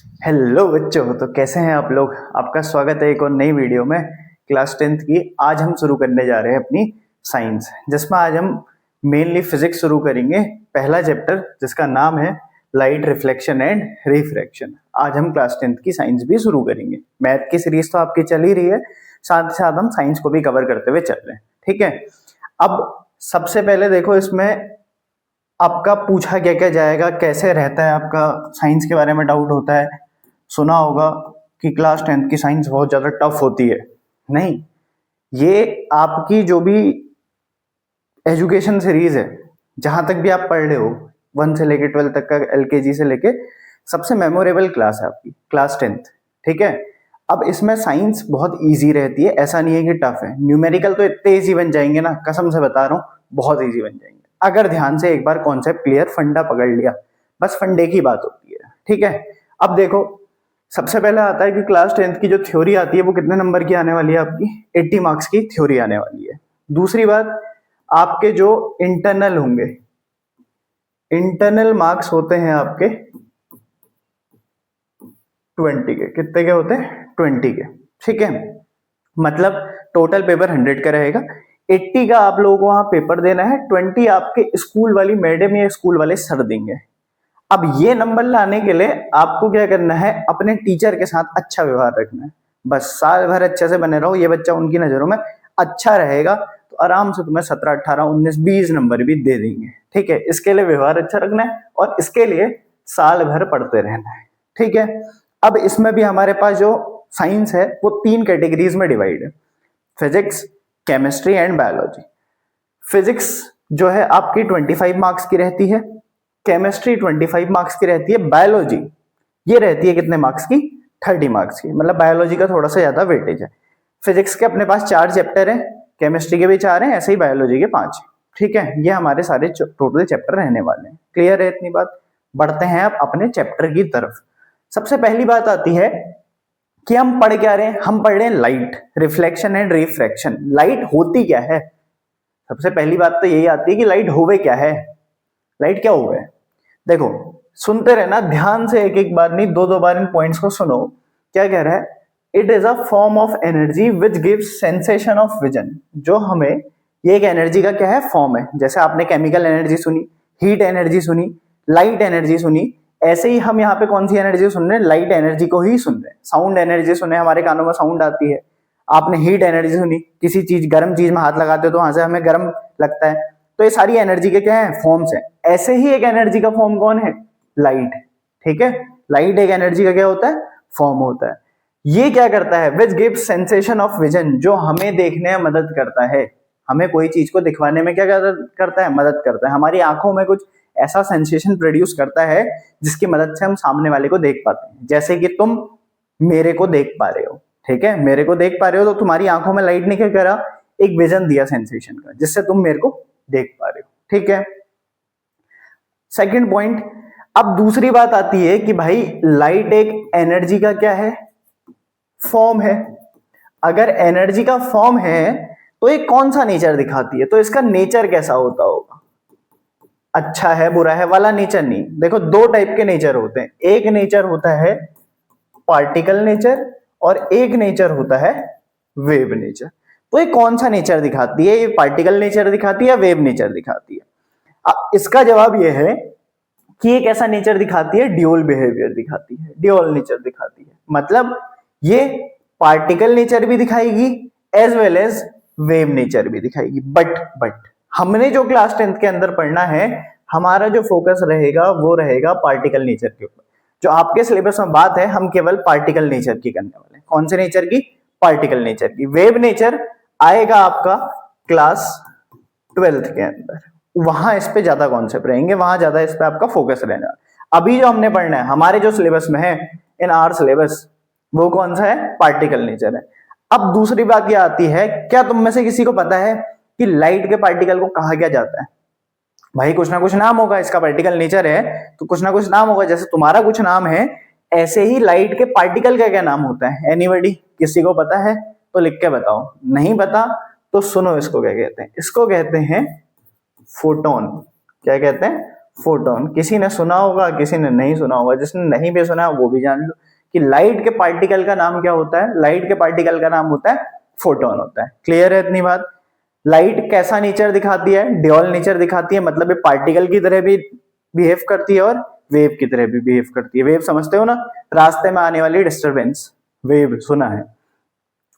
Hello बच्चों, तो कैसे हैं आप लोग। आपका स्वागत है एक और नई वीडियो में क्लास 10th की। आज हम शुरू करने जा रहे हैं अपनी साइंस, जिसमें आज हम मेनली फिजिक्स शुरू करेंगे। पहला चैप्टर जिसका नाम है लाइट रिफ्लेक्शन एंड रिफ्रैक्शन। आज हम क्लास 10th की साइंस भी शुरू करेंगे। मैथ की सीरीज तो आपकी चल ही रही है, साथ ही साथ हम साइंस को भी कवर करते हुए चल रहे हैं। ठीक है, अब सबसे पहले देखो, इसमें आपका पूछा क्या क्या जाएगा, कैसे रहता है आपका साइंस के बारे में डाउट होता है। सुना होगा कि क्लास 10th की साइंस बहुत ज़्यादा टफ होती है। नहीं, ये आपकी जो भी एजुकेशन सीरीज है, जहां तक भी आप पढ़ रहे हो, 1 से लेके 12 तक का, एलकेजी से लेके, सबसे मेमोरेबल क्लास है आपकी क्लास 10th। ठीक है, अब इसमें साइंस बहुत इजी रहती है, ऐसा नहीं है कि टफ है। न्यूमेरिकल तो इतने इजी बन जाएंगे ना, कसम से बता रहा हूँ, बहुत इजी बन जाएंगे अगर ध्यान से एक बार कॉन्सेप्ट क्लियर, फंडा पकड़ लिया। बस फंडे की बात होती है। ठीक है, अब देखो, सबसे पहले आता है कि क्लास 10th की जो थ्योरी आती है वो कितने नंबर की आने वाली है आपकी, 80 मार्क्स की थ्योरी आने वाली है। दूसरी बात, आपके जो इंटरनल होंगे, इंटरनल मार्क्स होते हैं आपके 20 के। कितने के होते हैं? 20 के। ठीक है, मतलब टोटल पेपर 100 का रहेगा। 80 का आप लोगों को वहां पेपर देना है, 20 आपके स्कूल वाली मैडम या स्कूल वाले सर देंगे। अब ये नंबर लाने के लिए आपको क्या करना है, अपने टीचर के साथ अच्छा व्यवहार रखना है। बस साल भर अच्छे से बने रहो, ये बच्चा उनकी नजरों में अच्छा रहेगा तो आराम से तुम्हें 17, 18, 19, 20 नंबर भी दे देंगे। ठीक है, इसके लिए व्यवहार अच्छा रखना है और इसके लिए साल भर पढ़ते रहना है। ठीक है, अब इसमें भी हमारे पास जो साइंस है वो 3 कैटेगरीज में डिवाइड है, physics, chemistry and biology. Physics जो है आपकी 25 मार्क्स की रहती है, केमिस्ट्री 25 मार्क्स की रहती है, बायोलॉजी ये रहती है कितने मार्क्स की? 30 मार्क्स की। मतलब बायोलॉजी का थोड़ा सा ज्यादा वेटेज है। फिजिक्स के अपने पास 4 चैप्टर हैं, केमिस्ट्री के भी 4 हैं, ऐसे ही बायोलॉजी के 5 हैं। ठीक है, ये हमारे सारे टोटल चैप्टर रहने वाले हैं। क्लियर है इतनी बात? बढ़ते हैं अब अपने चैप्टर की तरफ। सबसे पहली बात आती है कि हम पढ़ क्या रहे हैं। हम पढ़ रहे हैं light reflection and refraction. Light होती क्या है? सबसे पहली बात तो यही आती है कि लाइट होवे क्या है, लाइट क्या होवे। देखो, सुनते रहना ध्यान से, एक एक बार नहीं, दो दो बार इन पॉइंट्स को सुनो। क्या कह रहा है? It is a form of energy which gives sensation of vision. जो हमें, ये एक एनर्जी का क्या है? फॉर्म है। जैसे आपने केमिकल एनर्जी सुनी, हीट एनर्जी सुनी, लाइट एनर्जी सुनी, ऐसे ही हम यहाँ पे कौन सी एनर्जी सुन रहे हैं? लाइट एनर्जी को ही सुन रहे हैं। साउंड एनर्जी सुने, हमारे कानों में साउंड आती है। आपने हीट एनर्जी सुनी, किसी चीज, गर्म चीज में हाथ लगाते हो तो वहां से हमें गर्म लगता है। तो ये सारी एनर्जी के क्या है? फॉर्म्स है। ऐसे ही एक एनर्जी का फॉर्म कौन है? लाइट। ठीक है, लाइट एक एनर्जी का क्या होता है? फॉर्म होता है। ये क्या करता है? Which gives sensation of vision, जो हमें देखने में मदद करता है। हमें कोई चीज को दिखवाने में क्या करता है? मदद करता है। हमारी आंखों में कुछ ऐसा सेंसेशन प्रोड्यूस करता है जिसकी मदद से हम सामने वाले को देख पाते हैं। जैसे कि तुम मेरे को देख पा रहे हो। ठीक है, मेरे को देख पा रहे हो तो तुम्हारी आंखों में लाइट ने क्या करा? एक विजन दिया सेंसेशन का, जिससे तुम मेरे को देख पा रहे हो। ठीक है, सेकंड पॉइंट। अब दूसरी बात आती है कि भाई लाइट एक एनर्जी का क्या है? फॉर्म है। अगर एनर्जी का फॉर्म है तो ये कौन सा नेचर दिखाती है? तो इसका नेचर कैसा होता होगा? अच्छा है बुरा है वाला नेचर नहीं। देखो, 2 टाइप के नेचर होते हैं। एक नेचर होता है पार्टिकल नेचर और एक नेचर होता है वेव नेचर। तो ये कौन सा नेचर दिखाती है? ये पार्टिकल नेचर दिखाती है या वेव नेचर दिखाती है? अब इसका जवाब ये है कि एक ऐसा नेचर दिखाती है, ड्यूअल बिहेवियर दिखाती है, ड्यूअल नेचर दिखाती है। मतलब ये पार्टिकल नेचर भी दिखाएगी as well as wave nature भी दिखाएगी। बट हमने जो क्लास 10th के अंदर पढ़ना है, हमारा जो फोकस रहेगा वो रहेगा पार्टिकल नेचर के ऊपर। जो आपके सिलेबस में बात है, हम केवल पार्टिकल नेचर की करने वाले हैं। कौन से नेचर की? पार्टिकल नेचर की। वेव नेचर आएगा आपका क्लास 12th के अंदर, वहां इस पे ज्यादा कॉन्सेप्ट रहेंगे, वहां ज्यादा इस पे आपका फोकस रहना। अभी जो हमने पढ़ना है, हमारे जो सिलेबस में है, इन आवर सिलेबस, वो कौन सा है? पार्टिकल नेचर है। अब दूसरी बात ये आती है, क्या तुम में से किसी को पता है कि लाइट के पार्टिकल को कहा क्या जाता है? भाई कुछ ना कुछ नाम होगा, इसका पार्टिकल नेचर है तो कुछ ना कुछ नाम होगा। जैसे तुम्हारा कुछ नाम है, ऐसे ही लाइट के पार्टिकल का क्या नाम होता है? एनीबॉडी? किसी को पता है तो लिख के बताओ, नहीं पता तो सुनो, इसको क्या कहते हैं? इसको कहते हैं फोटोन। क्या कहते हैं? फोटोन। किसी ने सुना होगा, किसी ने नहीं सुना होगा, जिसने नहीं भी सुना वो भी जान लो कि लाइट के पार्टिकल का नाम क्या होता है, लाइट के पार्टिकल का नाम होता है फोटोन होता है। क्लियर है इतनी बात? लाइट कैसा नेचर दिखाती है? ड्यूअल नेचर दिखाती है, मतलब ये पार्टिकल की तरह भी बिहेव करती है और वेव की तरह भी बिहेव करती है। वेव समझते हो ना, रास्ते में आने वाली डिस्टरबेंस, वेव सुना है,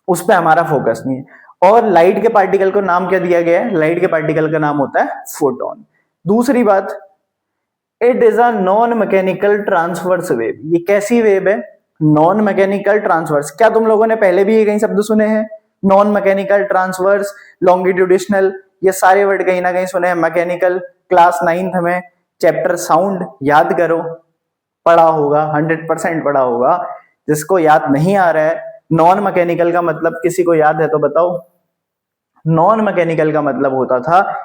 उस पर हमारा फोकस नहीं है। और लाइट के पार्टिकल को नाम क्या दिया गया है? लाइट के पार्टिकल का नाम होता है फोटोन। दूसरी बात, it is a non mechanical transverse wave. ये कैसी वेव है? Non mechanical transverse. क्या तुम लोगों ने पहले भी ये कहीं शब्द सुने हैं? नॉन मैकेनिकल, ट्रांसवर्स, लॉन्गिट्यूडिशनल, ये सारे वर्ड कहीं ना कहीं सुने हैं। मैकेनिकल क्लास 9th में चैप्टर साउंड याद करो, पढ़ा होगा, 100% पढ़ा होगा। जिसको याद नहीं आ रहा है, नॉन मैकेनिकल का मतलब किसी को याद है तो बताओ। नॉन मैकेनिकल का मतलब होता था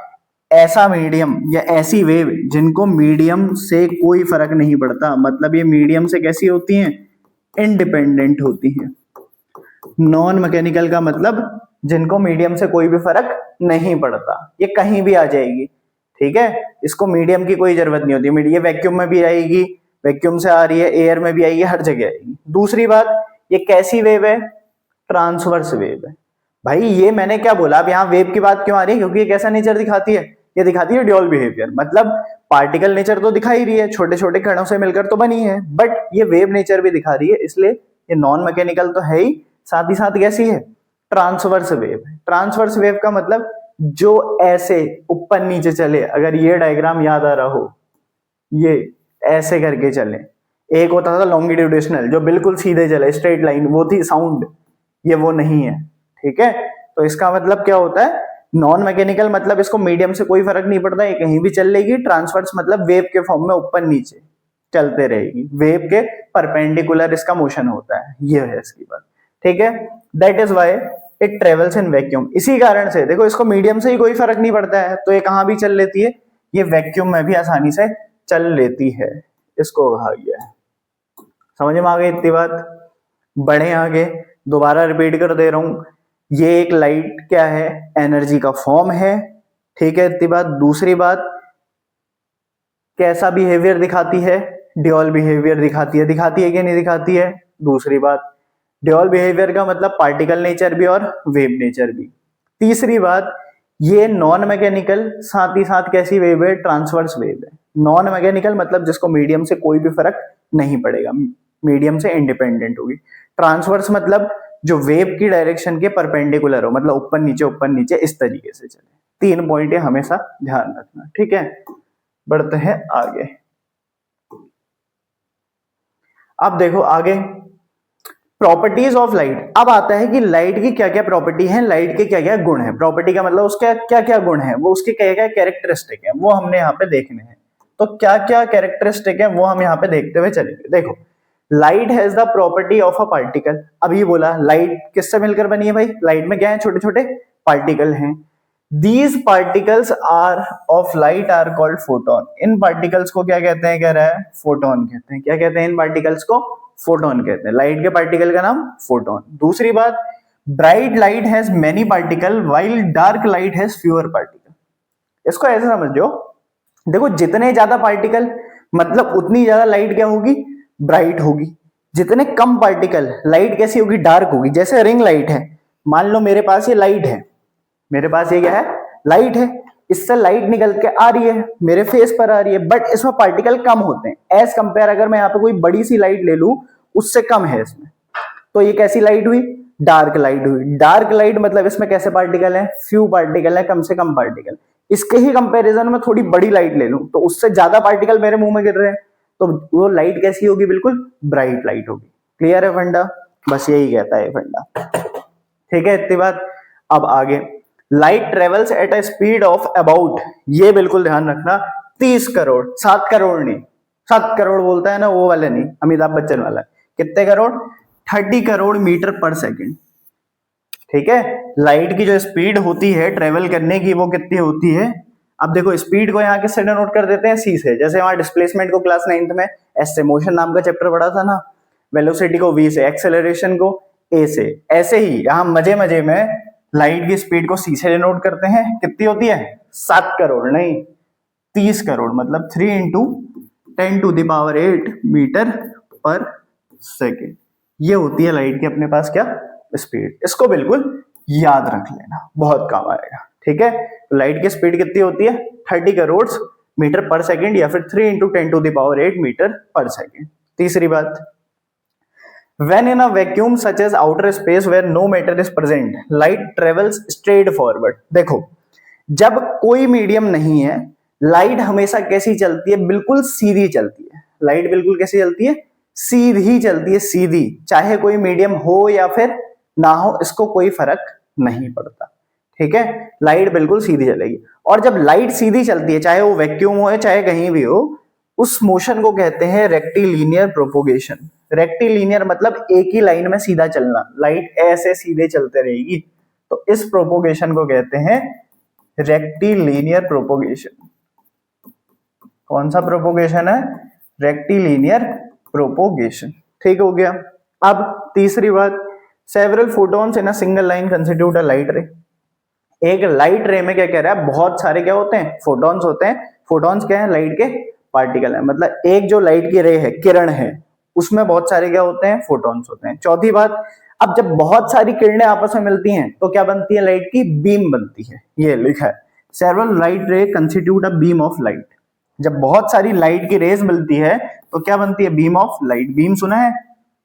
ऐसा मीडियम या ऐसी वेव जिनको मीडियम से कोई फर्क नहीं पड़ता। मतलब ये मीडियम से कैसी होती हैं? इंडिपेंडेंट होती हैं। नॉन मैकेनिकल का मतलब जिनको मीडियम से कोई भी फर्क नहीं पड़ता, ये कहीं भी आ जाएगी, ठीक है, इसको मीडियम की कोई जरूरत नहीं होती। ये वैक्यूम में भी आएगी, वैक्यूम से आ रही है, एयर में भी आएगी, हर जगह आएगी। दूसरी बात, ये कैसी वेव है? ट्रांसवर्स वेव है। भाई ये मैंने क्या बोला, अब यहाँ वेव की बात क्यों आ रही है? क्योंकि ये कैसा नेचर दिखाती है? ये दिखाती है ड्यूअल बिहेवियर। मतलब पार्टिकल नेचर तो दिखा ही रही है, छोटे छोटे कणों से मिलकर तो बनी है, बट ये वेव नेचर भी दिखा रही है, इसलिए ये नॉन मैकेनिकल तो है ही, साथ ही साथ कैसी है? Transverse wave. ट्रांसवर्स वेव का मतलब जो ऐसे ऊपर नीचे चले। अगर ये डायग्राम याद आ रहा हो, ये ऐसे करके चले। एक होता था लॉन्गिट्यूडिशनल, जो बिल्कुल सीधे चले, स्ट्रेट लाइन, वो थी साउंड, ये वो नहीं है, ठीक है। तो इसका मतलब क्या होता है? नॉन मैकेनिकल मतलब इसको मीडियम से कोई फर्क नहीं पड़ता, ये कहीं भी चल लेगी। ट्रांसवर्स मतलब वेव के फॉर्म में ऊपर नीचे चलते रहेगी, वेव के परपेंडिकुलर इसका मोशन होता है, ये है इसकी बात, ठीक है। That is why it travels in vacuum. इसी कारण से देखो, इसको मीडियम से ही कोई फर्क नहीं पड़ता है, तो ये कहां भी चल लेती है, ये वैक्यूम में भी आसानी से चल लेती है, इसको कहा गया है। समझ में आ गई इतनी बात? बढ़े आगे, दोबारा रिपीट कर दे रहा हूं, ये एक लाइट क्या है? एनर्जी का फॉर्म है, ठीक है, इतनी बात। दूसरी बात, कैसा बिहेवियर दिखाती है? ड्यूअल बिहेवियर दिखाती है। दिखाती है कि नहीं दिखाती है? दूसरी बात, ड्यूअल बिहेवियर का मतलब पार्टिकल नेचर भी और वेव नेचर भी। तीसरी बात, ये नॉन मैकेनिकल, साथ ही साथ कैसी वेव है? ट्रांसवर्स वेव है। नॉन मैकेनिकल मतलब जिसको मीडियम से कोई भी फर्क नहीं पड़ेगा, मीडियम से इंडिपेंडेंट होगी। ट्रांसवर्स मतलब जो वेव की डायरेक्शन के परपेंडिकुलर हो, मतलब ऊपर नीचे इस तरीके से चले। 3 पॉइंट हमेशा ध्यान रखना, ठीक है। बढ़ते हैं आगे। अब देखो आगे, प्रॉपर्टीज ऑफ लाइट। अब आता है कि लाइट की क्या क्या प्रॉपर्टी है, लाइट के क्या क्या गुण है। प्रॉपर्टी का मतलब उसके क्या क्या गुण है, वो उसके क्या क्या कैरेक्टरिस्टिक है, वो हमने यहाँ पे देखने हैं। तो क्या क्या कैरेक्टरिस्टिक है वो हम यहाँ पे देखते हुए चलेंगे। देखो, light has the property of a particle. अभी बोला लाइट किससे मिलकर बनी है भाई? लाइट में क्या है? छोटे छोटे पार्टिकल हैं। These particles are of light are called photon. In particles को क्या कहते हैं? कह रहा है फोटोन कहते हैं। क्या कहते हैं? इन पार्टिकल्स को फोटोन कहते हैं। लाइट के पार्टिकल का नाम फोटोन। दूसरी बात, bright light has many particle while dark light has fewer particle. इसको ऐसे समझो, देखो जितने ज्यादा पार्टिकल मतलब उतनी ज्यादा लाइट क्या होगी? ब्राइट होगी। जितने कम पार्टिकल, लाइट कैसी होगी? डार्क होगी। जैसे रिंग लाइट है, मान लो मेरे पास ये लाइट है, मेरे पास ये क्या है? लाइट है, इससे लाइट निकल के आ रही है, मेरे फेस पर आ रही है, बट इसमें पार्टिकल कम होते हैं एज कंपेयर। अगर मैं यहाँ पे कोई बड़ी सी लाइट ले लूं, उससे कम है इसमें, तो ये कैसी लाइट हुई? डार्क लाइट हुई। डार्क लाइट मतलब इसमें कैसे पार्टिकल है? फ्यू पार्टिकल है, कम से कम पार्टिकल। इसके ही कंपैरिजन में थोड़ी बड़ी लाइट ले लूं, तो उससे ज्यादा पार्टिकल मेरे मुंह में गिर रहे हैं, तो वो लाइट कैसी होगी? बिल्कुल ब्राइट लाइट होगी। क्लियर है फंडा? बस यही कहता है फंडा, ठीक है, इतनी बात। अब आगे, light travels at a speed of about, ये बिल्कुल ध्यान रखना, 30 करोड़, 7 करोड़ नहीं, 7 करोड़ बोलता है ना वो वाले नहीं, अमिताभ बच्चन वाला। कितने करोड़? 30 करोड़ मीटर पर सेकेंड, ठीक है। लाइट की जो स्पीड होती है ट्रेवल करने की, वो कितनी होती है? अब देखो, स्पीड को यहाँ किससे डिनोट कर देते हैं? सी से। जैसे वहां डिस्प्लेसमेंट को क्लास 9th में एस से, मोशन नाम का चैप्टर पढ़ा था ना, वेलोसिटी को वी से, एक्सेलरेशन को ए से, ऐसे ही यहाँ मजे मजे में लाइट की स्पीड को सी से डिनोट करते हैं। कितनी होती है? 7 करोड़ नहीं, 30 करोड़, मतलब 3 इंटू 10⁸ मीटर पर सेकेंड। ये होती है लाइट की अपने पास क्या, स्पीड। इसको बिल्कुल याद रख लेना, बहुत काम आएगा, ठीक है। तो लाइट की स्पीड कितनी होती है, 30 करोड़ मीटर पर सेकेंड, या फिर 3 इंटू 10⁸ मीटर पर सेकेंड। तीसरी बात, when in a vacuum such as outer space where no matter is present, light travels straight forward। देखो, जब कोई मीडियम नहीं है, लाइट हमेशा कैसी चलती है, बिल्कुल सीधी चलती है। लाइट बिल्कुल कैसी चलती है, सीधी चलती है, सीधी। चाहे कोई मीडियम हो या फिर ना हो, इसको कोई फर्क नहीं पड़ता, ठीक है। लाइट बिल्कुल सीधी चलेगी। और जब लाइट सीधी चलती है, चाहे वो वैक्यूम हो चाहे कहीं भी हो, उस मोशन को कहते हैं रेक्टिलिनियर प्रोपोगेशन। रेक्टिलिनियर मतलब एक ही लाइन में सीधा चलना, लाइट ऐसे सीधे चलते रहेगी, तो इस प्रोपोगेशन को कहते हैं रेक्टिलिनियर प्रोपोगेशन। कौन सा प्रोपोगेशन है, रेक्टिलिनियर प्रोपोगेशन, ठीक हो गया। अब तीसरी बात, several photons in a single line constitute a light रे। एक लाइट रे में क्या कह रहा है, बहुत सारे क्या होते हैं, फोटॉन्स होते हैं। फोटॉन्स क्या है, लाइट के पार्टिकल है, मतलब एक जो लाइट की रे है, किरण है, उसमें बहुत सारे क्या होते हैं, फोटॉन्स होते हैं। चौथी बात, अब जब बहुत सारी किरणें आपस में मिलती हैं तो क्या बनती है, लाइट की बीम बनती है। ये लिखा है, सेवरल लाइट रे constitute a beam of light. जब बहुत सारी लाइट की रेज मिलती है तो क्या बनती है, बीम ऑफ लाइट। बीम सुना है,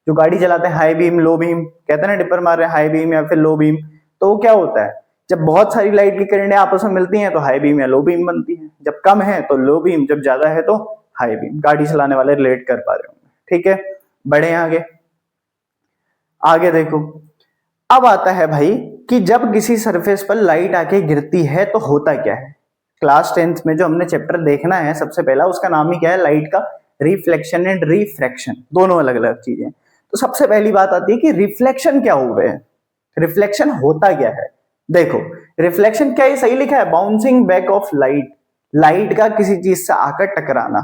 जो गाड़ी चलाते हैं, हाई बीम लो बीम कहते हैं ना, टिप्पर मार रहे हैं, हाई बीम या फिर लो बीम। तो वो क्या होता है, जब बहुत सारी लाइट की किरणें आपस में मिलती हैं तो हाई बीम या लो बीम बनती है। जब कम है तो लो बीम, जब ज्यादा है तो हाई बीम। गाड़ी चलाने वाले रिलेट कर पा रहे होंगे, ठीक है। बढ़े आगे, आगे देखो। अब आता है भाई कि जब किसी सरफेस पर लाइट आके गिरती है तो होता क्या है। क्लास 10th में जो हमने चैप्टर देखना है सबसे पहला, उसका नाम ही क्या है, लाइट का रिफ्लेक्शन एंड रिफ्रैक्शन, दोनों अलग अलग चीजें। तो सबसे पहली बात आती है कि रिफ्लेक्शन क्या हुआ है, रिफ्लेक्शन होता क्या है। देखो, रिफ्लेक्शन क्या, ये सही लिखा है, bouncing back of light. Light का किसी चीज से आकर टकराना।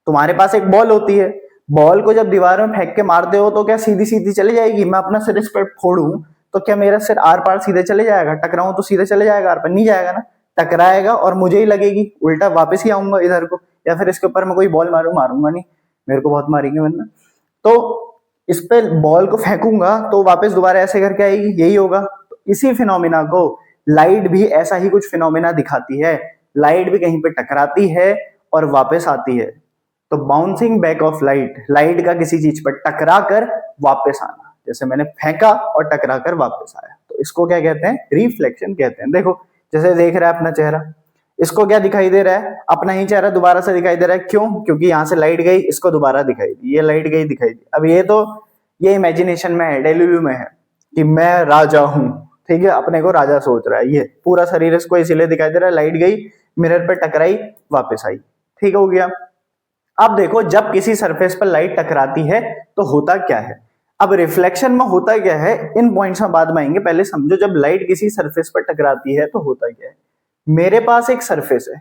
तुम्हारे पास एक बॉल होती है, बॉल को जब दीवार में फेंक के मारते हो तो क्या सीधी सीधी चली जाएगी। मैं अपना सिर इस पर फोड़ूं तो क्या मेरा सिर आर पार सीधे चले जाएगा, टकराऊं तो सीधे चले जाएगा, आर पार नहीं जाएगा ना, टकराएगा और मुझे ही लगेगी, उल्टा वापस ही आऊंगा इधर को। या फिर इसके ऊपर मैं कोई बॉल मारूंगा नहीं, मेरे को बहुत मारेंगे वरना। तो इस पे बॉल को फेंकूंगा तो वापस दोबारा ऐसे करके आएगी, यही होगा। तो इसी फिनोमिना को लाइट भी ऐसा ही कुछ फिनोमिना दिखाती है। लाइट भी कहीं पे टकराती है और वापस आती है। तो bouncing back of light, light का किसी चीज पर टकरा कर वापस आना, जैसे मैंने फेंका और टकरा कर वापस आया, तो इसको क्या कहते हैं, रिफ्लेक्शन कहते हैं। देखो, जैसे देख रहा है अपना चेहरा, इसको क्या दिखाई दे रहा है, अपना ही चेहरा दोबारा से दिखाई दे रहा है। क्यों, क्योंकि यहां से लाइट गई, इसको दोबारा दिखाई दी, ये लाइट गई दिखाई दी। अब ये तो ये इमेजिनेशन में है, डेल्यूलू में है कि मैं राजा हूं, ठीक है, अपने को राजा सोच रहा है। ये पूरा शरीर इसको इसीलिए दिखाई दे रहा है, लाइट गई, मिरर पर टकराई, वापस आई, ठीक हो गया। अब देखो, जब किसी सरफेस पर लाइट टकराती है तो होता क्या है। अब रिफ्लेक्शन में होता क्या है, इन पॉइंट्स में बाद में आएंगे, पहले समझो जब लाइट किसी सरफेस पर टकराती है तो होता क्या है। मेरे पास एक सरफेस है,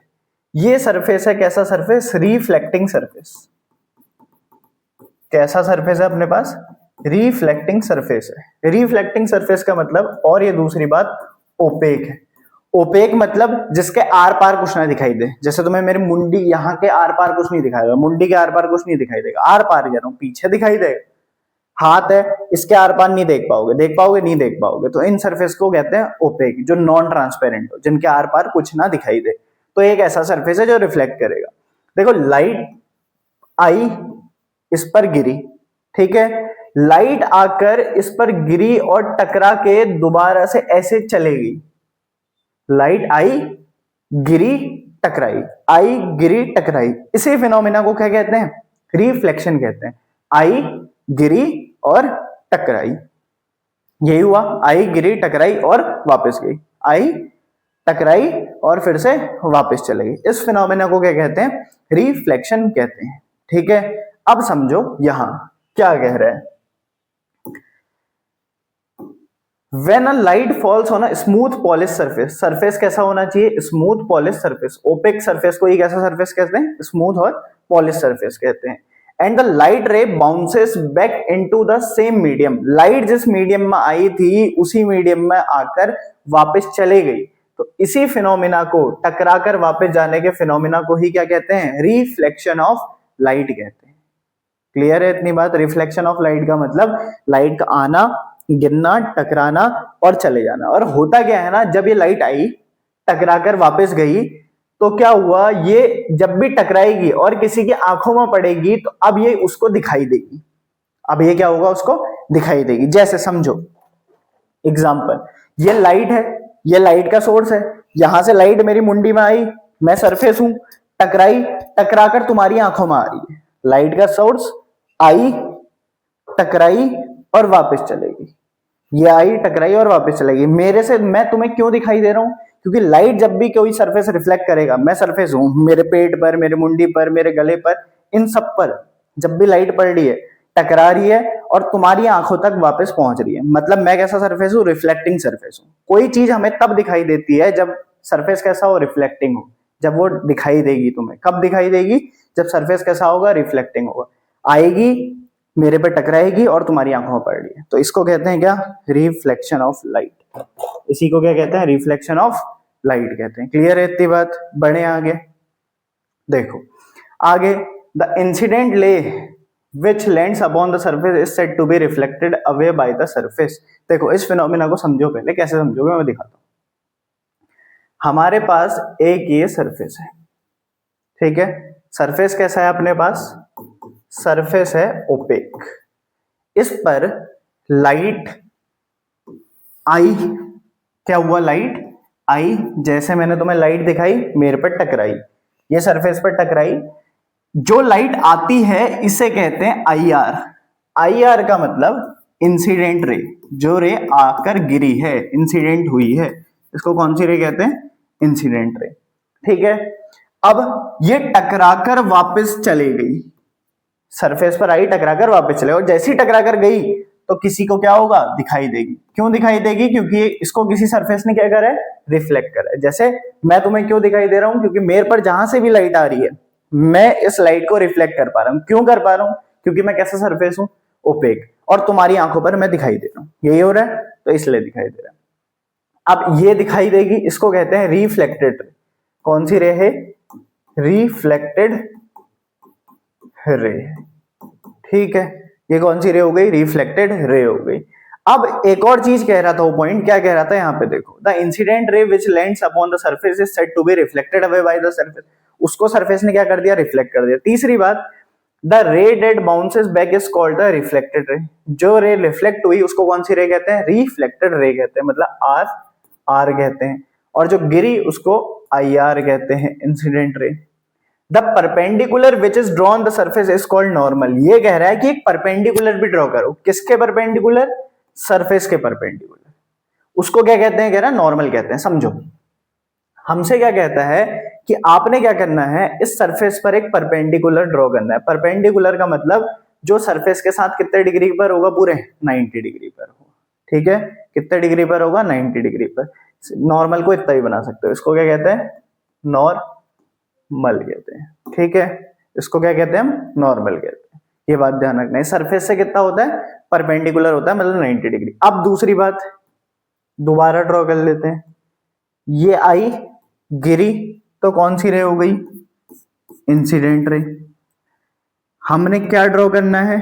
ये सरफेस है कैसा सरफेस, रिफ्लेक्टिंग सरफेस। कैसा सरफेस है अपने पास, रिफ्लेक्टिंग सरफेस है। रिफ्लेक्टिंग सरफेस का मतलब, और ये दूसरी बात, ओपेक है। ओपेक मतलब जिसके आर पार कुछ ना दिखाई दे। जैसे तुम्हें मेरी मुंडी, यहाँ के आर पार कुछ नहीं दिखाएगा, मुंडी के आर पार कुछ नहीं दिखाई देगा, आर पार कह रहा हूं, पीछे दिखाई देगा। हाथ है, इसके आर पार नहीं देख पाओगे, देख पाओगे नहीं देख पाओगे। तो इन सरफेस को कहते हैं ओपेक, जो नॉन ट्रांसपेरेंट हो, जिनके आर पार कुछ ना दिखाई दे। तो एक ऐसा सरफेस है जो रिफ्लेक्ट करेगा। देखो, लाइट आई, इस पर गिरी, ठीक है, लाइट आकर इस पर गिरी और टकरा के दोबारा से ऐसे चलेगी। लाइट आई, गिरी, टकराई, आई, गिरी, टकराई। इसी फिनोमिना को क्या कहते हैं, रिफ्लेक्शन कहते हैं। आई, गिरी और टकराई, यही हुआ, आई, गिरी, टकराई और वापस गई, आई, टकराई और फिर से वापस चले गई। इस फिनोमिना को क्या कहते हैं, रिफ्लेक्शन कहते हैं, ठीक है। अब समझो यहां क्या कह रहा है, When a light falls on a smooth polished surface, surface कैसा होना चाहिए, smooth polish surface. Opaque surface को ही कैसा सरफेस कहते हैं, स्मूथ और पॉलिश सरफेस कहते हैं। एंड द लाइट रे bounces back into the same medium, light जिस मीडियम में आई थी उसी मीडियम में आकर वापस चले गई। तो इसी फिनोमिना को, टकराकर वापस जाने के फिनोमिना को ही क्या कहते हैं? रिफ्लेक्शन ऑफ लाइट कहते हैं। क्लियर है इतनी बात? रिफ्लेक्शन ऑफ लाइट का मतलब लाइट का आना, गिरना, टकराना और चले जाना। और होता क्या है ना, जब ये लाइट आई, टकराकर वापस गई, तो क्या हुआ, ये जब भी टकराएगी और किसी की आंखों में पड़ेगी तो अब ये उसको दिखाई देगी। अब ये क्या होगा, उसको दिखाई देगी। जैसे समझो एग्जाम्पल, ये लाइट है, ये लाइट का सोर्स है, यहां से लाइट मेरी मुंडी में आई, मैं सरफेस हूं, टकराई, टकराकर तुम्हारी आंखों में आ रही है। लाइट का सोर्स आई, टकराई और वापस चलेगी। ये आई, टकराई और वापस चलेगी। मेरे से मैं तुम्हें क्यों दिखाई दे रहा हूं? क्योंकि लाइट जब भी कोई सरफेस रिफ्लेक्ट करेगा, मैं सरफेस हूं, मेरे पेट पर, मेरे मुंडी पर, मेरे गले पर, इन सब पर जब भी लाइट पड़ रही है, टकरा रही है और तुम्हारी आंखों तक वापस पहुंच रही है, मतलब मैं कैसा सरफेस हूं? रिफ्लेक्टिंग सरफेस हूं। कोई चीज हमें तब दिखाई देती है जब सरफेस कैसा हो? रिफ्लेक्टिंग हो। जब वो दिखाई देगी तुम्हें, कब दिखाई देगी? जब सरफेस कैसा होगा? रिफ्लेक्टिंग होगा। आएगी, मेरे पे टकराएगी और तुम्हारी आंखों में पड़ रही है, तो इसको कहते हैं क्या? Reflection of light. इसी को क्या कहते हैं? रिफ्लेक्शन ऑफ लाइट कहते हैं। क्लियर है इतनी बात? बढ़े आगे, देखो आगे, द इंसिडेंट रे which lands upon the surface is said to be reflected away by the surface। देखो इस फिनोमिना को समझो, पहले कैसे समझोगे मैं दिखाता हूं। हमारे पास एक ये सरफेस है, ठीक है? सरफेस कैसा है अपने पास? सरफेस है ओपेक। इस पर लाइट आई, क्या हुआ? लाइट आई, जैसे मैंने तुम्हें लाइट दिखाई, मेरे पर टकराई, ये सरफेस पर टकराई। जो लाइट आती है इसे कहते हैं आई आर। आई आर का मतलब इंसिडेंट रे, जो रे आकर गिरी है, इंसिडेंट हुई है, इसको कौन सी रे कहते हैं? Incident ray. ठीक है, अब ये टकराकर वापस चली गई, सरफेस पर आई, टकराकर वापस चले, और जैसी टकराकर गई तो किसी को क्या होगा? दिखाई देगी। क्यों दिखाई देगी? क्योंकि इसको किसी सरफेस ने क्या करा है? रिफ्लेक्ट करा है। जैसे मैं तुम्हें क्यों दिखाई दे रहा हूं? क्योंकि मेरे पर जहां से भी लाइट आ रही है, मैं इस लाइट को रिफ्लेक्ट कर पा रहा हूं। क्यों कर पा रहा हूं? क्योंकि मैं कैसा सरफेस हूं? ओपेक, और तुम्हारी आंखों पर मैं दिखाई दे रहा हूं। यही हो रहा है, तो इसलिए दिखाई दे रहा है। अब ये दिखाई देगी, इसको कहते हैं रिफ्लेक्टेड रे। कौन सी रे है? Reflected ray. ठीक है, ये कौन सी रे हो गई? रिफ्लेक्टेड रे हो गई। अब एक और चीज कह रहा था वो पॉइंट, क्या कह रहा था यहाँ पे देखो, the incident ray which lands upon the surface is said to be reflected away by the surface. उसको सरफेस ने क्या कर दिया? रिफ्लेक्ट कर दिया। तीसरी बात, the ray that bounces back is called the reflected ray. जो रे रिफ्लेक्ट हुई उसको कौन सी रे कहते हैं? रिफ्लेक्टेड रे कहते हैं, मतलब आर आर कहते हैं। और जो गिरी उसको आई आर कहते हैं, incident ray. The perpendicular which is drawn the surface is called normal. ये कह रहा है कि एक परपेंडिकुलर भी ड्रॉ करो। किसके परपेंडिकुलर? सरफेस के परपेंडिकुलर। उसको क्या कहते हैं? कह रहा है नॉर्मल कहते हैं। समझो, हमसे क्या कहता है कि आपने क्या करना है, इस सरफेस पर एक परपेंडिकुलर ड्रॉ करना है। परपेंडिकुलर का मतलब जो सरफेस के साथ कितने डिग्री पर होगा? पूरे 90 डिग्री पर होगा। ठीक है, कितने डिग्री पर होगा? 90 डिग्री पर। नॉर्मल को इतना ही बना सकते हो। इसको क्या कहते हैं? नॉर्मल कहते हैं। ठीक है, इसको क्या कहते हैं? हम नॉर्मल कहते हैं। ये बात ध्यान रखना है, सरफेस से कितना होता है? परपेंडिकुलर होता है, मतलब 90 डिग्री। अब दूसरी बात दोबारा ड्रॉ कर लेते हैं। ये आई, गिरी, तो कौन सी रे हो गई? Incident ray. हमने क्या ड्रॉ करना है?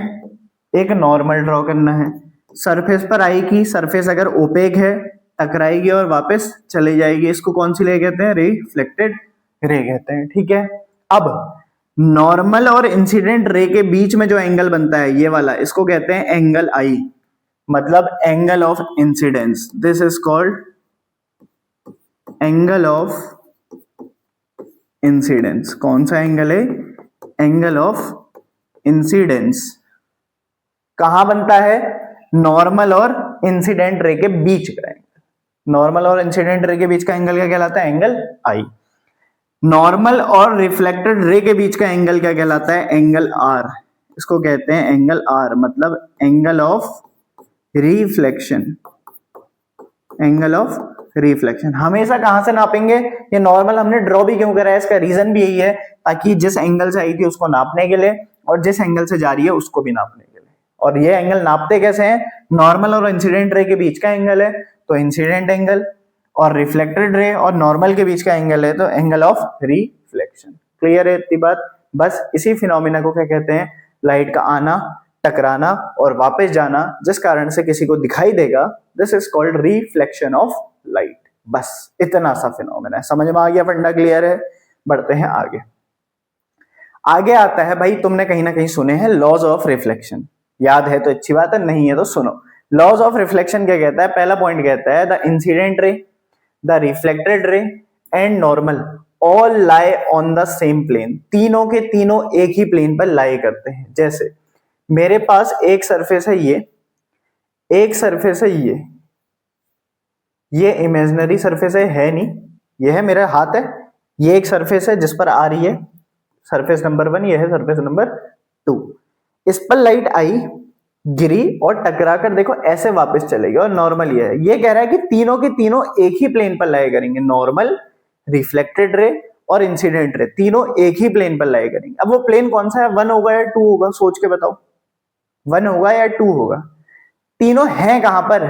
एक नॉर्मल ड्रॉ करना है। सरफेस पर आएगी, सरफेस अगर ओपेक है, टकराएगी और वापस चली जाएगी, इसको कौन सी रे कहते हैं? रिफ्लेक्टेड रे कहते हैं। ठीक है, अब नॉर्मल और इंसिडेंट रे के बीच में जो एंगल बनता है ये वाला, इसको कहते हैं एंगल आई, मतलब angle of incidence. This is called angle of incidence. कौन सा एंगल है? Angle of incidence. कहां बनता है? नॉर्मल और इंसिडेंट रे के बीच का एंगल। नॉर्मल और इंसिडेंट रे के बीच का एंगल क्या कहलाता है? Angle I. नॉर्मल और रिफ्लेक्टेड रे के बीच का एंगल क्या कहलाता है? Angle R. इसको कहते हैं एंगल आर, मतलब angle of reflection. Angle of reflection हमेशा कहां से नापेंगे? ये नॉर्मल हमने ड्रॉ भी क्यों करा है, इसका रीजन भी यही है, ताकि जिस एंगल से आई थी उसको नापने के लिए, और जिस एंगल से जा रही है उसको भी नापने के लिए। और ये एंगल नापते कैसे हैं? नॉर्मल और इंसिडेंट रे के बीच का एंगल है तो इंसिडेंट एंगल, और रिफ्लेक्टेड रे और नॉर्मल के बीच का एंगल है तो एंगल ऑफ रिफ्लेक्शन। क्लियर है इतनी बात? बस इसी फिनोमिना को क्या कहते हैं? लाइट का आना, टकराना और वापस जाना, जिस कारण से किसी को दिखाई देगा, this is called reflection of light. बस इतना सा फिनोमिना है। समझ में आ गया? फंडा क्लियर है? बढ़ते हैं आगे। आगे आता है भाई, तुमने कहीं ना कहीं सुने हैं लॉज ऑफ रिफ्लेक्शन। याद है तो अच्छी बात है, नहीं है तो सुनो। लॉज ऑफ रिफ्लेक्शन क्या कहता है? पहला पॉइंट कहता है the incident ray, the reflected ray and normal all lie on the same plane. तीनों के तीनों एक ही प्लेन पर लाई करते हैं। जैसे मेरे पास एक सरफेस है, ये एक सरफेस है, ये इमेजिनरी सरफेस है नहीं, ये है मेरा हाथ है, ये एक सरफेस है जिस पर आ रही है सरफेस नंबर 1, ये है सरफेस नंबर 2। इस पर लाइट आई, गिरी और टकरा कर देखो ऐसे वापस चलेगी और नॉर्मल ये है। ये कह रहा है कि तीनों के तीनों एक ही प्लेन पर लाई करेंगे, नॉर्मल, रिफ्लेक्टेड रे और इंसिडेंट रे, तीनों एक ही प्लेन पर लाई करेंगे। अब वो प्लेन कौन सा है? 1 होगा या 2 होगा? सोच के बताओ, 1 होगा या 2 होगा? तीनों हैं कहां पर,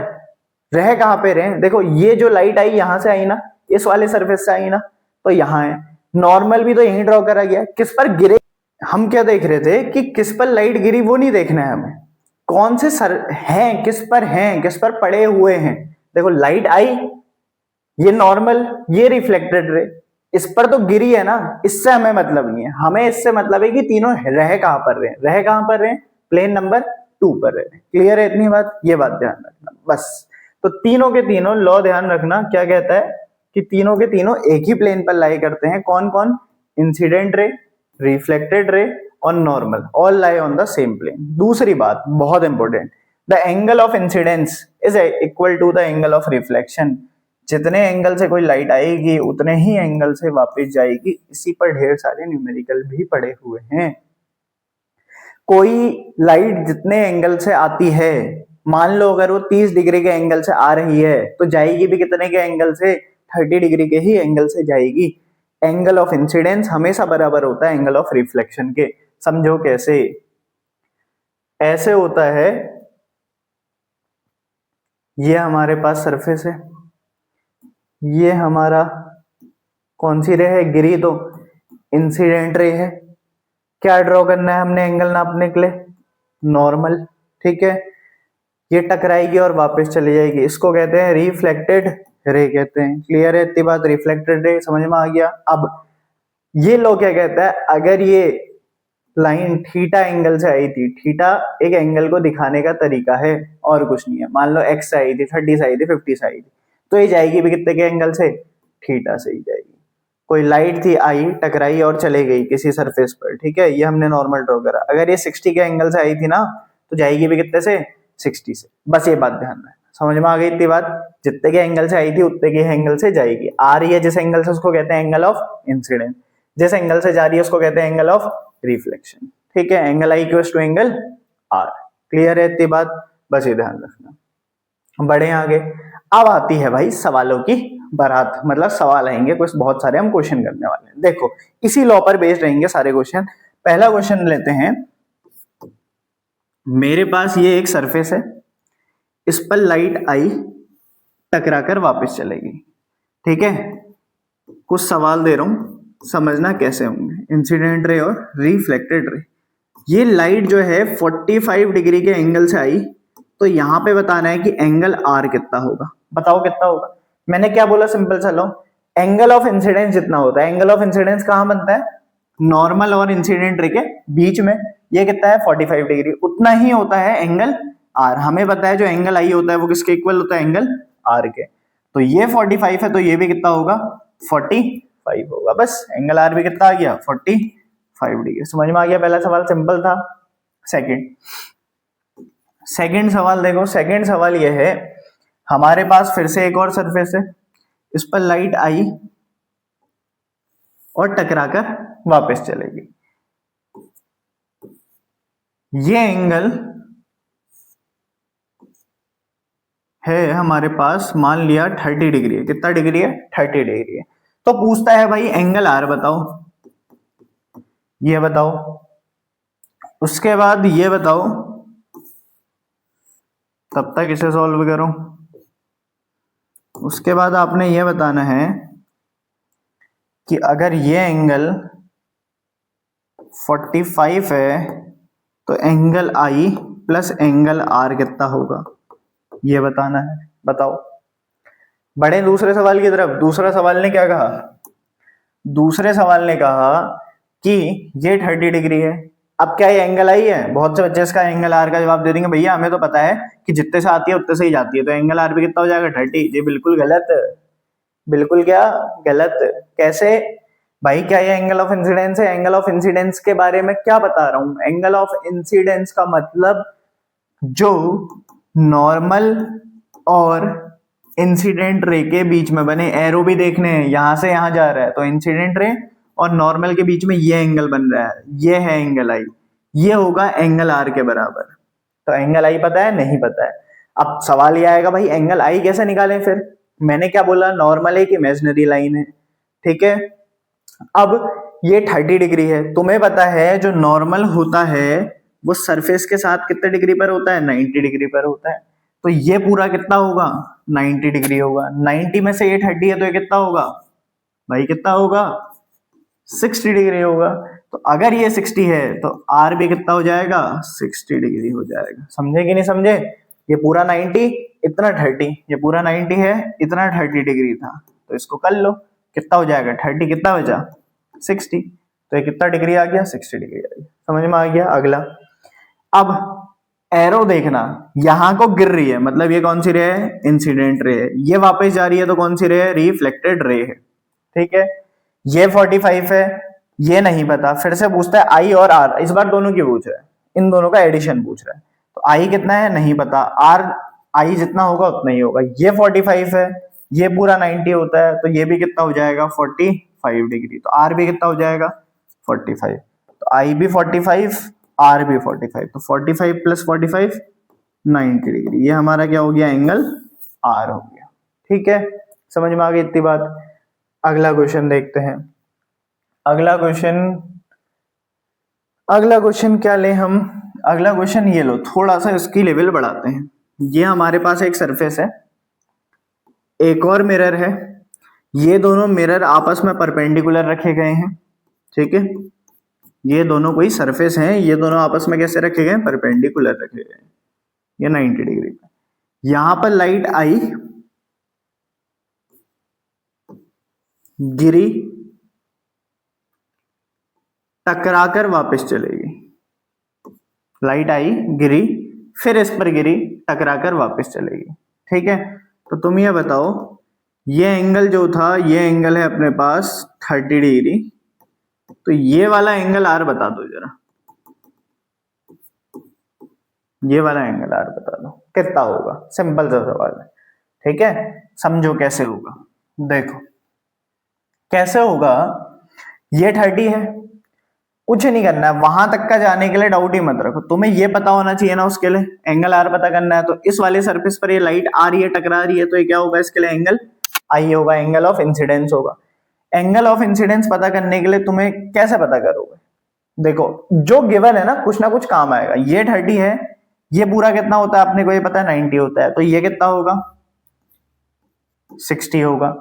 रह कहां पे रहे? देखो ये जो लाइट आई यहां से आई ना, इस वाले सरफेस से आई ना, तो यहां है। नॉर्मल भी तो यहीं ड्रॉ करा गया। किस पर गिरे? हम क्या देख रहे थे कि किस पर लाइट गिरी, वो नहीं देखना है हमें, कौन से सर हैं, किस पर हैं, किस पर पड़े हुए हैं। देखो लाइट आई, ये नॉर्मल, ये रिफ्लेक्टेड रे, इस पर तो गिरी है ना, इससे हमें मतलब नहीं है। हमें इससे मतलब है कि तीनों रह कहां पर रहे, रह कहां पर रहे? प्लेन नंबर 2 पर रहे। क्लियर है इतनी बात? ये बात ध्यान रखना बस। तो तीनों के तीनों लॉ ध्यान रखना, क्या कहता है कि तीनों के तीनों एक ही प्लेन पर लाई करते हैं। कौन कौन? इंसिडेंट रे, रिफ्लेक्टेड रे और normal, all lie on the same plane. दूसरी बात बहुत important, the angle of incidence is equal to the angle of reflection. जितने एंगल से कोई लाइट आएगी उतने ही एंगल से वापस जाएगी। इसी पर ढेर सारे न्यूमेरिकल भी पड़े हुए हैं। कोई लाइट जितने एंगल से आती है, मान लो अगर वो 30 डिग्री के एंगल से आ रही है तो जाएगी भी कितने के एंगल से? 30 डिग्री के ही एंगल से जाएगी। एंगल ऑफ इंसिडेंस हमेशा बराबर होता है एंगल ऑफ रिफ्लेक्शन के। समझो कैसे? ऐसे होता है, ये हमारे पास सरफेस है, ये हमारा कौन सी रे है? गिरी, तो इंसिडेंट रे है। क्या ड्रॉ करना है हमने एंगल नापने के लिए? नॉर्मल। ठीक है, ये टकराएगी और वापस चली जाएगी, इसको कहते हैं रिफ्लेक्टेड रे कहते हैं। क्लियर है इतनी बात? रिफ्लेक्टेड रे समझ में आ गया। अब ये लोग क्या कहता है, अगर ये लाइन थीटा एंगल से आई थी, थीटा एक एंगल को दिखाने का तरीका है और कुछ नहीं है। मान लो एक्स से आई थी, 30 से आई थी, 50 से आई थी, तो ये जाएगी भी कितने के एंगल से? थीटा से ही जाएगी। कोई लाइट थी, आई, टकराई और चले गई किसी सरफेस पर, ठीक है, ये हमने नॉर्मल ड्रॉ करा। अगर ये 60 के एंगल से आई थी ना, तो जाएगी भी कितने से? 60 से। बस ये बात ध्यान में, समझ में आ गई इतनी बात? जितने के एंगल से आई थी उतने के एंगल से जाएगी। आ रही है जिस एंगल से उसको कहते हैं एंगल ऑफ इंसिडेंस, जिस एंगल से जा रही है उसको कहते हैं एंगल ऑफ रिफ्लेक्शन। ठीक है, angle I equals to angle R. Clear है इतनी बात? बस ये ध्यान रखना। बढ़े आगे। अब आती है भाई सवालों की बारात, मतलब सवाल आएंगे कुछ, बहुत सारे हम क्वेश्चन करने वाले हैं। देखो इसी लॉ पर बेस्ड रहेंगे सारे क्वेश्चन। पहला क्वेश्चन लेते हैं, मेरे पास ये एक सरफेस है, इस पर लाइट आई, टकरा कर वापस चलेगी। ठीक है, कुछ सवाल दे रहा हूं, समझना कैसे होंगे। इंसिडेंट रे और रिफ्लेक्टेड रे, ये लाइट जो है 45 डिग्री के एंगल से आई, तो यहां पे बताना है कि एंगल आर कितना होगा। बताओ कितना होगा? मैंने क्या बोला? सिंपल सा लो, एंगल ऑफ इंसिडेंस जितना होता है। एंगल ऑफ इंसिडेंस कहां बनता है? नॉर्मल और इंसिडेंट रे के बीच में। ये कितना है? 45 डिग्री। उतना ही होता है एंगल आर। हमें पता है जो एंगल आई होता है वो किसके इक्वल होता है? एंगल आर के। तो ये 45 है तो ये भी कितना होगा? 45 होगा। बस एंगल आर भी कितना आ गया? 45 डिग्री। समझ में आ गया? पहला सवाल सिंपल था। सेकंड सवाल देखो। सेकंड सवाल यह है, हमारे पास फिर से एक और सरफेस है, इस पर लाइट आई और टकराकर वापस चलेगी। ये एंगल है हमारे पास, मान लिया 30 डिग्री है। कितना डिग्री है? 30 डिग्री है। तो पूछता है भाई एंगल आर बताओ, ये बताओ, उसके बाद ये बताओ, तब तक इसे सॉल्व करो। उसके बाद आपने ये बताना है कि अगर ये एंगल 45 है तो angle I plus angle R कितना होगा, ये बताना है। बताओ। बढ़े दूसरे सवाल की तरफ। दूसरा सवाल ने क्या कहा? दूसरे सवाल ने कहा कि ये 30 डिग्री है। अब क्या ये एंगल आई है? बहुत से बच्चे इसका एंगल आर का जवाब दे देंगे, भैया हमें तो पता है कि जितने से आती है उतने से ही जाती है, तो एंगल आर भी कितना हो जाएगा 30। ये बिल्कुल गलत। बिल्कुल क्या गलत? कैसे भाई? क्या ये एंगल ऑफ इंसिडेंस है? एंगल ऑफ इंसिडेंस के बारे में क्या बता रहा हूं? एंगल ऑफ इंसिडेंस का मतलब जो नॉर्मल और इंसिडेंट रे के बीच में बने, एरो भी देखने हैं, यहां से यहां जा रहा है तो इंसिडेंट रे और नॉर्मल के बीच में ये एंगल बन रहा है, ये है एंगल आई। ये होगा एंगल आर के बराबर। तो एंगल आई पता है? नहीं पता है। अब सवाल ये आएगा, भाई एंगल आई कैसे निकालें? फिर मैंने क्या बोला? नॉर्मल एक इमेजिनरी लाइन है, ठीक है। अब ये 30 डिग्री है, तुम्हें पता है जो नॉर्मल होता है वो सरफेस के साथ कितने डिग्री पर होता है? 90 डिग्री पर होता है। तो ये पूरा कितना होगा? 90 डिग्री होगा। 90 में से ये 30 है तो ये कितना होगा भाई? कितना होगा? 60 डिग्री होगा। तो अगर ये 60 है तो आर भी कितना हो जाएगा? 60 डिग्री हो जाएगा। समझे कि नहीं समझे? ये पूरा 90, इतना 30, ये पूरा 90 है, इतना 30 डिग्री था, तो इसको कर लो कितना हो जाएगा? 30 कितना बचा? 60। तो ये कितना डिग्री आ गया? 60 डिग्री आ गया। समझ में आ गया? अगला, अब एरो देखना, यहां को गिर रही है, मतलब ये कौन सी रे है? इंसिडेंट रे है। ये वापस जा रही है तो कौन सी रे है? रिफ्लेक्टेड रे है, ठीक है। ये 45 है, ये नहीं पता। फिर से पूछता है आई और आर, इस बार दोनों की पूछ रहा है, इन दोनों का एडिशन पूछ रहा है। तो आई कितना है? नहीं पता। आर आई जितना होगा उतना ही होगा। ये 45 है, ये पूरा 90 होता है, तो ये भी कितना हो जाएगा? 45 डिग्री। तो आर भी कितना हो जाएगा? 45। तो आई भी 45, आर भी 45, तो 45 प्लस 45 90 डिग्री। ये हमारा क्या हो गया? एंगल आर हो गया, ठीक है। समझ में आ गई इतनी बात? अगला क्वेश्चन देखते हैं। अगला क्वेश्चन क्या ले हम? अगला क्वेश्चन ये लो, थोड़ा सा इसकी लेवल बढ़ाते हैं। ये हमारे पास एक सरफेस है, एक और मिरर है, ये दोनों मिरर आपस में परपेंडिकुलर रखे गए हैं, ठीक है। ये दोनों कोई सरफेस हैं, ये दोनों आपस में कैसे रखे गए? परपेंडिकुलर रखे गए हैं, ये 90 डिग्री पे। यहां पर लाइट आई, गिरी, टकराकर वापस चलेगी। लाइट आई, गिरी, फिर इस पर गिरी, टकराकर वापस चलेगी, ठीक है। तो तुम ये बताओ, ये एंगल जो था, ये एंगल है अपने पास 30 डिग्री, तो ये वाला एंगल आर बता दो जरा। ये वाला एंगल आर बता दो कितना होगा। सिंपल सा सवाल है, ठीक है। समझो कैसे होगा। देखो कैसे होगा। ये 30 है, कुछ नहीं करना है, वहां तक का जाने के लिए डाउट ही मत रखो। तुम्हें ये पता होना चाहिए ना, उसके लिए एंगल आर पता करना है। तो इस वाले सरफेस पर ये लाइट आ रही है, टकरा रही है, तो ये क्या होगा? इसके लिए एंगल आई होगा, एंगल ऑफ इंसिडेंस होगा। एंगल ऑफ इंसिडेंस पता करने के लिए तुम्हें कैसे पता करोगे? देखो जो गिवन है ना कुछ काम आएगा। ये 30 है, ये पूरा कितना होता है अपने को ये पता है 90 होता है, तो ये कितना होगा? 60 होगा।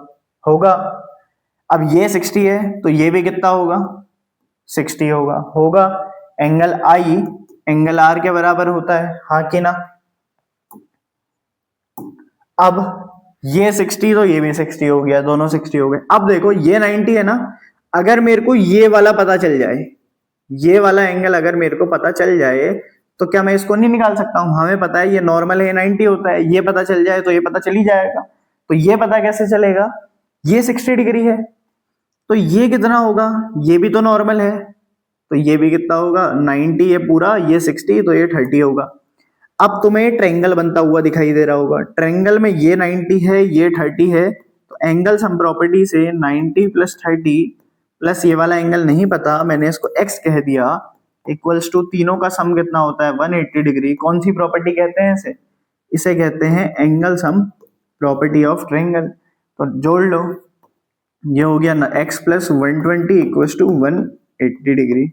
होगा। अब ये 60 है तो ये भी कितना होगा? 60 होगा। एंगल आई एंगल आर के बराबर होता है, हाँ कि ना? अब ये 60 तो ये भी 60 हो गया, दोनों 60 हो गए। अब देखो ये 90 है ना, अगर मेरे को ये वाला पता चल जाए, ये वाला एंगल अगर मेरे को पता चल जाए, तो क्या मैं इसको नहीं निकाल सकता हूं? हमें पता है ये नॉर्मल है, 90 होता है, ये पता चल जाए तो ये पता चल ही जाएगा। तो ये पता कैसे चलेगा? ये 60 डिग्री है तो ये कितना होगा? ये भी तो नॉर्मल है, तो ये भी कितना होगा? 90, ये पूरा, ये 60, तो ये 30 होगा। अब तुम्हें ट्रायंगल बनता हुआ दिखाई दे रहा होगा। ट्रायंगल में ये 90 है, ये 30 है, तो एंगल सम प्रॉपर्टी से 90 प्लस 30 प्लस ये वाला एंगल नहीं पता, मैंने इसको x कह दिया, इक्वल्स टू तीनों का सम कितना होता है? 180 डिग्री। कौन सी प्रॉपर्टी कहते हैं इसे? इसे कहते हैं angle sum property of triangle. तो जोड़ लो, ये हो गया ना x plus 120 equals to 180 degree.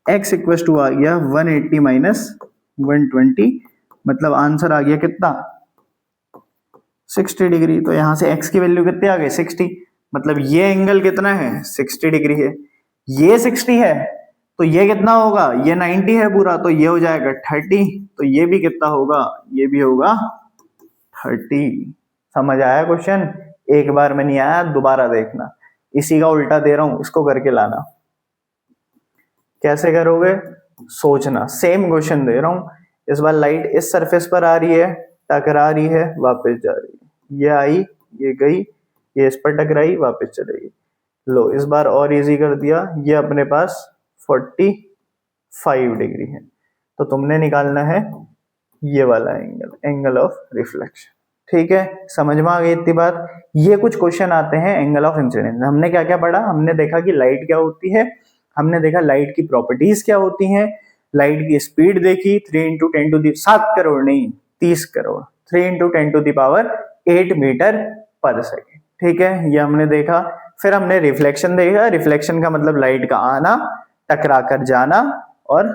x equals to आ गया 180 माइनस 120, मतलब आंसर आ गया कितना? 60 डिग्री। तो यहाँ से x की वैल्यू कितनी आ गई 60, मतलब ये एंगल कितना है 60 डिग्री है, ये 60 है तो ये कितना होगा, ये 90 है पूरा, तो ये हो जाएगा 30, तो ये भी कितना होगा, ये भी होगा 30। समझ आया क्वेश्चन? एक बार में नहीं आया, दोबारा देखना, इसी का उल्टा दे रहा हूं, इसको करके लाना। कैसे करोगे, सोचना, सेम क्वेश्चन दे रहा हूं। इस बार लाइट इस सरफेस पर आ रही है, टकरा रही है, वापस जा रही है, ये आई, ये गई, ये इस पर टकराई, वापस चलेगी। लो इस बार और इजी कर दिया, ये अपने पास 45 डिग्री है, तो तुमने निकालना है ये वाला एंगल, एंगल ऑफ रिफ्लेक्शन। ठीक है, समझ में आ गई इतनी बात। ये कुछ क्वेश्चन आते हैं एंगल ऑफ इंसिडेंस। हमने क्या क्या पढ़ा, हमने देखा कि लाइट क्या होती है, हमने देखा लाइट की प्रॉपर्टीज क्या होती हैं, लाइट की स्पीड देखी 3 इंटू 10 टू 7 करोड़ नहीं 30 crore, 3 into 10 to the power 8 metre पर सेकेंड। ठीक है, ये हमने देखा। फिर हमने रिफ्लेक्शन देखा, रिफ्लेक्शन का मतलब लाइट का आना, टकरा कर जाना और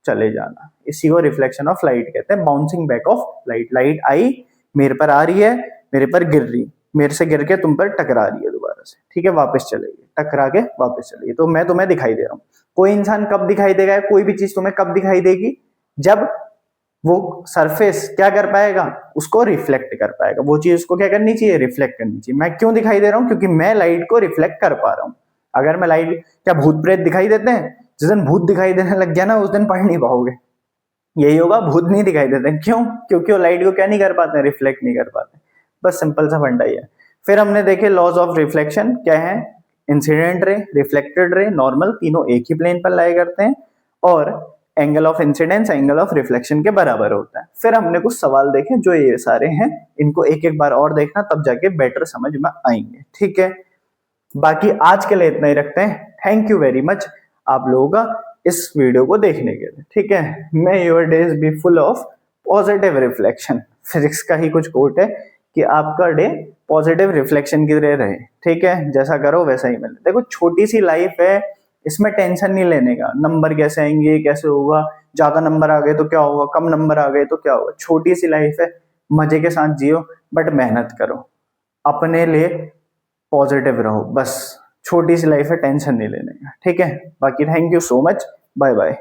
चले जाना, इसी को रिफ्लेक्शन ऑफ लाइट कहते हैं, bouncing back of light. Light आई, मेरे पर आ रही है, मेरे पर गिर रही, मेरे से गिर के तुम पर टकरा रही है दोबारा से, ठीक है, वापस चलेगी, टकरा के वापस चलेगी। तो मैं तुम्हें दिखाई दे रहा हूँ। कोई इंसान कब दिखाई देगा, कोई भी चीज तुम्हें कब दिखाई देगी, जब वो सरफेस क्या कर पाएगा, उसको रिफ्लेक्ट कर पाएगा। वो चीज उसको क्या करनी चाहिए, रिफ्लेक्ट करनी चाहिए। मैं क्यों दिखाई दे रहा हूँ, क्योंकि मैं लाइट को रिफ्लेक्ट कर पा रहा हूँ। अगर मैं लाइट, क्या भूत प्रेत दिखाई देते हैं, जिस दिन भूत दिखाई देने लग गया ना, उस दिन पढ़ नहीं पाओगे। यही होगा, भूत नहीं दिखाई देते। क्यों, क्योंकि वो लाइट को क्या नहीं कर पाते, रिफ्लेक्ट नहीं कर पाते। बस सिंपल सा फंडा ही है। फिर हमने देखे लॉज ऑफ रिफ्लेक्शन क्या है, इंसिडेंट रे, रिफ्लेक्टेड रे, नॉर्मल, तीनों एक ही प्लेन पर लाया करते हैं, और angle of incidence angle of reflection के बराबर होता है। फिर हमने कुछ सवाल देखे जो ये सारे हैं, इनको एक एक बार और देखना, तब जाके बेटर समझ में आएंगे। ठीक है, बाकी आज के लिए इतना ही रखते हैं। थैंक यू वेरी मच आप लोगों का इस वीडियो को देखने के लिए। ठीक है, may your days be full of positive reflection. Physics का ही कुछ कोट है कि आपका डे पॉजिटिव रिफ्लेक्शन की तरह रहे। ठीक है, जैसा करो वैसा ही मिले। देखो छोटी सी लाइफ है, इसमें टेंशन नहीं लेने का, नंबर कैसे आएंगे, कैसे होगा, ज्यादा नंबर आ गए तो क्या होगा, कम नंबर आ गए तो क्या होगा। छोटी सी लाइफ है, मजे के साथ जियो, बट मेहनत करो, अपने लिए पॉजिटिव रहो। बस छोटी सी लाइफ है, टेंशन नहीं लेने का। ठीक है, बाकी thank you so much, bye bye.